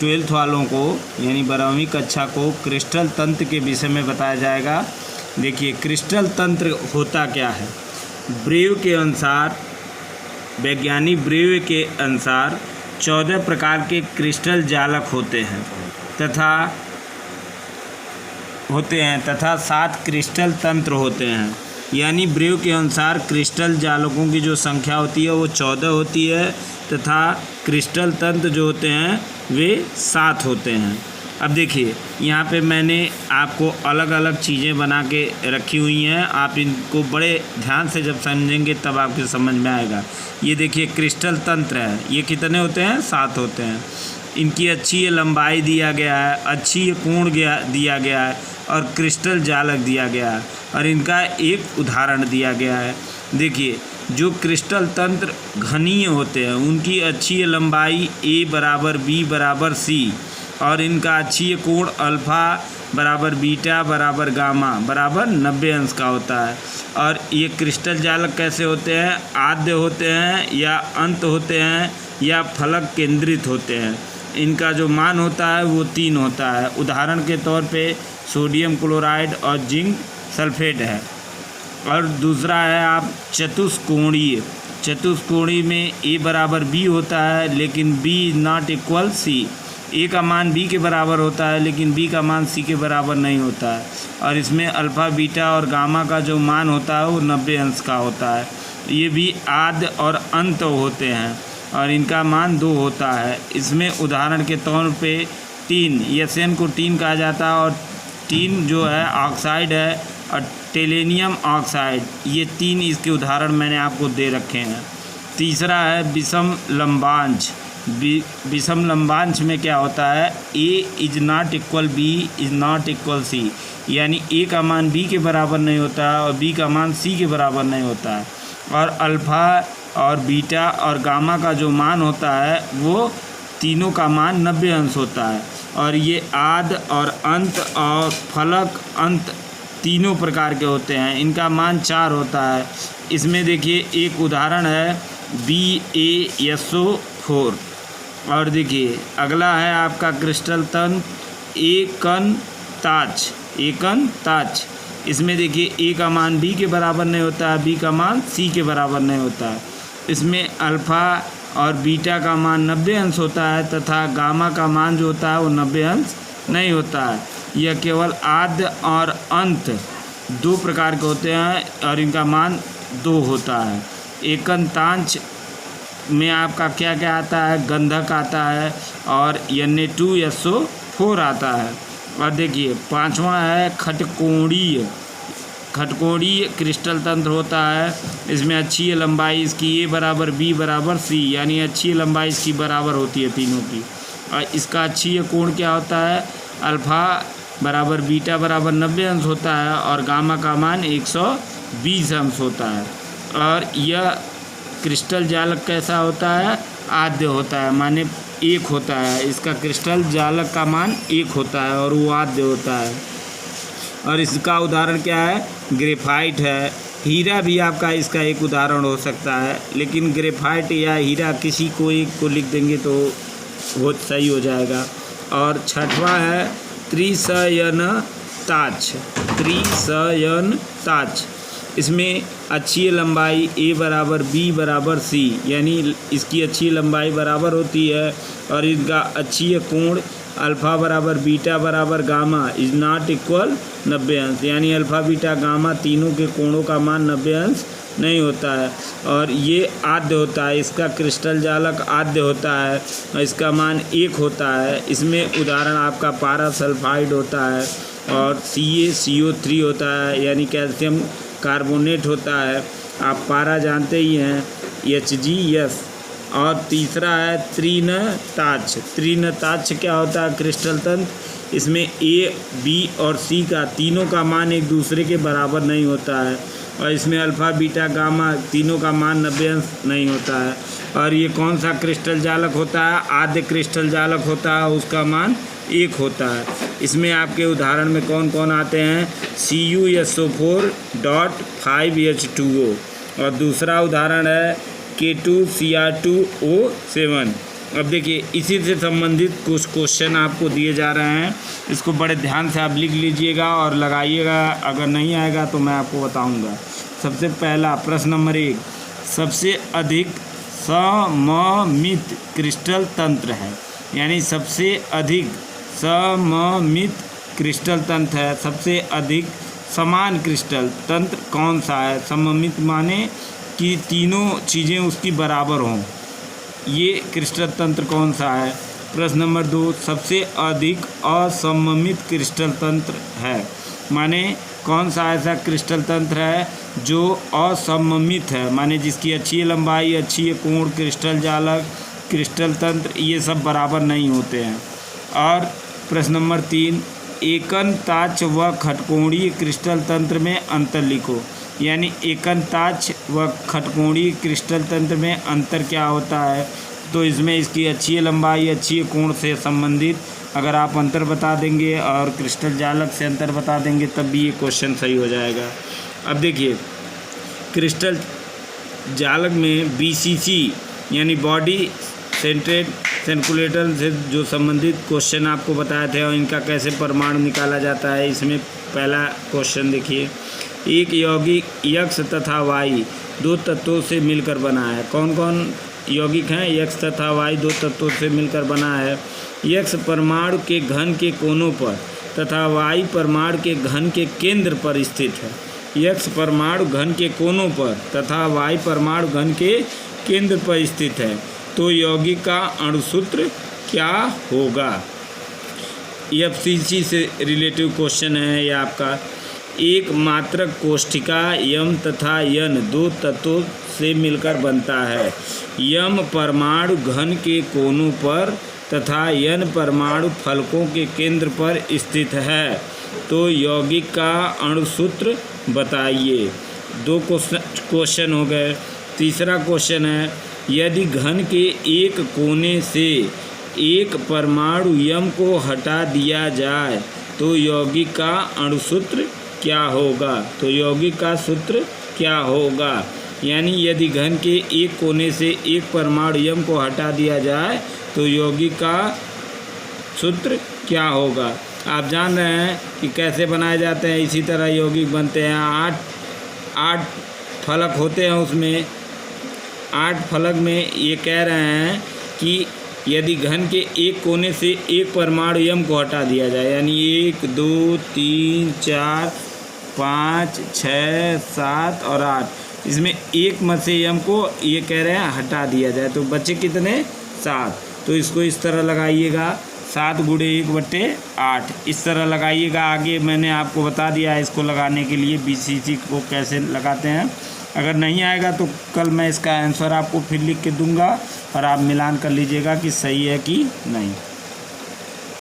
Twelfth वालों को यानी 12वीं कक्षा को क्रिस्टल तंत्र के विषय में बताया जाएगा। देखिए क्रिस्टल तंत्र होता क्या है। ब्रेव के अनुसार, वैज्ञानिक ब्रेव के अनुसार 14 प्रकार के क्रिस्टल जालक होते हैं तथा 7 क्रिस्टल तंत्र होते हैं। यानी ब्रेव के अनुसार क्रिस्टल जालकों की जो संख्या होती है वो 14 होती है तथा क्रिस्टल तंत्र जो होते हैं वे 7 होते हैं। अब देखिए यहाँ पे मैंने आपको अलग अलग चीज़ें बना के रखी हुई हैं। आप इनको बड़े ध्यान से जब समझेंगे तब आपको समझ में आएगा। ये देखिए क्रिस्टल तंत्र है, ये कितने होते हैं? 7 होते हैं। इनकी अच्छी लंबाई दिया गया है, अच्छी कोण दिया गया है और क्रिस्टल जालक दिया गया है और इनका एक उदाहरण दिया गया है। देखिए जो क्रिस्टल तंत्र घनीय होते हैं उनकी अच्छी लंबाई A बराबर B बराबर C और इनका अच्छी कोण अल्फ़ा बराबर बीटा बराबर गामा बराबर 90 अंश का होता है। और ये क्रिस्टल जालक कैसे होते हैं? आद्य होते हैं या अंत होते हैं या फलक केंद्रित होते हैं। इनका जो मान होता है वो 3 होता है। उदाहरण के तौर पे सोडियम क्लोराइड और जिंक सल्फेट है। और दूसरा है आप चतुष्कोणीय में A बराबर B होता है लेकिन B not equal C। A का मान B के बराबर होता है लेकिन B का मान C के बराबर नहीं होता है। और इसमें अल्फ़ा बीटा और गामा का जो मान होता है वो 90 अंश का होता है। ये भी आद्य और अंत होते हैं और इनका मान 2 होता है। इसमें उदाहरण के तौर पे टीन, SN को टीन कहा जाता है और टीन जो है ऑक्साइड है और टेलेनियम ऑक्साइड, ये 3 इसके उदाहरण मैंने आपको दे रखे हैं। तीसरा है विषम लंबांश। विषम लंबांश में क्या होता है? A is not equal B is not equal C, यानी A का मान B के बराबर नहीं होता है और B का मान C के बराबर नहीं होता है। और अल्फ़ा और बीटा और गामा का जो मान होता है वो तीनों का मान 90 अंश होता है। और ये आद्य और अंत और फलक अंत तीनों प्रकार के होते हैं। इनका मान 4 होता है। इसमें देखिए एक उदाहरण है BaSO4। और देखिए अगला है आपका क्रिस्टल तंत्र एकन ताज। इसमें देखिए A का मान B के बराबर नहीं होता है, B का मान C के बराबर नहीं होता है। इसमें अल्फ़ा और बीटा का मान 90 अंश होता है तथा गामा का मान जो होता है वो 90 अंश नहीं होता है। यह केवल आद्य और अंत 2 प्रकार के होते हैं और इनका मान 2 होता है। एकंतांश में आपका क्या क्या आता है? गंधक आता है और Na2SO4 आता है। और देखिए 5वां है खटकोणीय क्रिस्टल तंत्र होता है। इसमें अच्छी लंबाई इसकी A बराबर B बराबर C, यानी अच्छी लंबाई इसकी बराबर होती है तीनों की। और इसका अच्छी कोण क्या होता है? अल्फ़ा बराबर बीटा बराबर 90 अंश होता है और गामा का मान 120 अंश होता है। और यह क्रिस्टल जालक कैसा होता है? आद्य होता है, माने 1 होता है। इसका क्रिस्टल जालक का मान 1 होता है और वो आद्य होता है। और इसका उदाहरण क्या है? ग्रेफाइट है। हीरा भी आपका इसका एक उदाहरण हो सकता है, लेकिन ग्रेफाइट या हीरा किसी को एक को लिख देंगे तो वो सही हो जाएगा। और 6वां है त्रिशयन ताज। इसमें अच्छी लंबाई A बराबर B बराबर C, यानी इसकी अच्छी लंबाई बराबर होती है और इनका अच्छी कोण अल्फ़ा बराबर बीटा बराबर गामा इज नॉट इक्वल 90 अंश, यानी अल्फ़ा बीटा गामा तीनों के कोणों का मान 90 अंश नहीं होता है। और ये आद्य होता है, इसका क्रिस्टल जालक आद्य होता है और इसका मान 1 होता है। इसमें उदाहरण आपका पारा सल्फाइड होता है और CaCO3 होता है, यानी कैल्शियम कार्बोनेट होता है। आप पारा जानते ही हैं, HgS। और तीसरा है त्रिनताक्ष क्या होता है? क्रिस्टल तंत्र। इसमें A, B और C का तीनों का मान एक दूसरे के बराबर नहीं होता है और इसमें अल्फ़ा बीटा गामा तीनों का मान 90 अंश नहीं होता है। और ये कौन सा क्रिस्टल जालक होता है? आद्य क्रिस्टल जालक होता है, उसका मान 1 होता है। इसमें आपके उदाहरण में कौन कौन आते हैं? CuSO4.5H2O। और दूसरा उदाहरण है K2Cr2O7। अब देखिए इसी से संबंधित कुछ क्वेश्चन आपको दिए जा रहे हैं, इसको बड़े ध्यान से आप लिख लीजिएगा और लगाइएगा, अगर नहीं आएगा तो मैं आपको बताऊंगा। सबसे पहला प्रश्न नंबर 1, सबसे अधिक सममित क्रिस्टल तंत्र है, यानी सबसे अधिक सममित क्रिस्टल तंत्र है, सबसे अधिक समान क्रिस्टल तंत्र कौन सा है? सममित माने कि तीनों चीज़ें उसकी बराबर हों, ये क्रिस्टल तंत्र कौन सा है? प्रश्न नंबर 2, सबसे अधिक असममित क्रिस्टल तंत्र है, माने कौन सा ऐसा क्रिस्टल तंत्र है जो असममित है, माने जिसकी अच्छी लंबाई, अच्छी कोण, क्रिस्टल जालक, क्रिस्टल तंत्र ये सब बराबर नहीं होते हैं। और प्रश्न नंबर 3, एकनताक्ष व खटकोणीय क्रिस्टल तंत्र में अंतर लिखो, यानी एकनताक्ष व खटकोणीय क्रिस्टल तंत्र में अंतर क्या होता है? तो इसमें इसकी अच्छी लंबाई, अच्छी कोण से संबंधित अगर आप अंतर बता देंगे और क्रिस्टल जालक से अंतर बता देंगे तब भी ये क्वेश्चन सही हो जाएगा। अब देखिए क्रिस्टल जालक में BCC यानी बॉडी सेंट्रेड सर्कुलेटर से जो संबंधित क्वेश्चन आपको बताए थे और इनका कैसे परमाणु निकाला जाता है, इसमें पहला क्वेश्चन देखिए, एक यौगिक X तथा Y दो तत्वों से मिलकर बना है। कौन कौन यौगिक हैं? X तथा Y दो तत्वों से मिलकर बना है। X परमाणु के घन के कोनों पर तथा Y परमाणु के घन के केंद्र पर स्थित है। X परमाणु घन के कोनों पर तथा Y परमाणु घन के केंद्र पर स्थित है, तो यौगिक का अणुसूत्र क्या होगा? FCC से रिलेटिव क्वेश्चन है ये आपका। एक मात्रक कोष्ठिका यम तथा यन दो तत्वों से मिलकर बनता है। यम परमाणु घन के कोनों पर तथा यन परमाणु फलकों के केंद्र पर स्थित है, तो यौगिक का अणुसूत्र बताइए। दो क्वेश्चन हो गए। तीसरा क्वेश्चन है, यदि घन के एक कोने से एक परमाणु यम को हटा दिया जाए तो यौगिक का अणुसूत्र क्या होगा? तो यौगिक का सूत्र क्या होगा? यानी यदि घन के एक कोने से एक परमाणु यम को हटा दिया जाए तो यौगिक का सूत्र क्या होगा? आप जान रहे हैं कि कैसे बनाए जाते हैं, इसी तरह यौगिक बनते हैं। आठ फलक होते हैं, उसमें 8 फलक में ये कह रहे हैं कि यदि घन के एक कोने से एक परमाणु यम को हटा दिया जाए, यानी 1 2 3 4 5 6 7 और 8, इसमें एक में से यम को ये कह रहे हैं हटा दिया जाए, तो बचे कितने? 7। तो इसको इस तरह लगाइएगा, 7 × 1/8 इस तरह लगाइएगा। आगे मैंने आपको बता दिया है इसको लगाने के लिए BCC को कैसे लगाते हैं। अगर नहीं आएगा तो कल मैं इसका आंसर आपको फिर लिख के दूंगा और आप मिलान कर लीजिएगा कि सही है कि नहीं।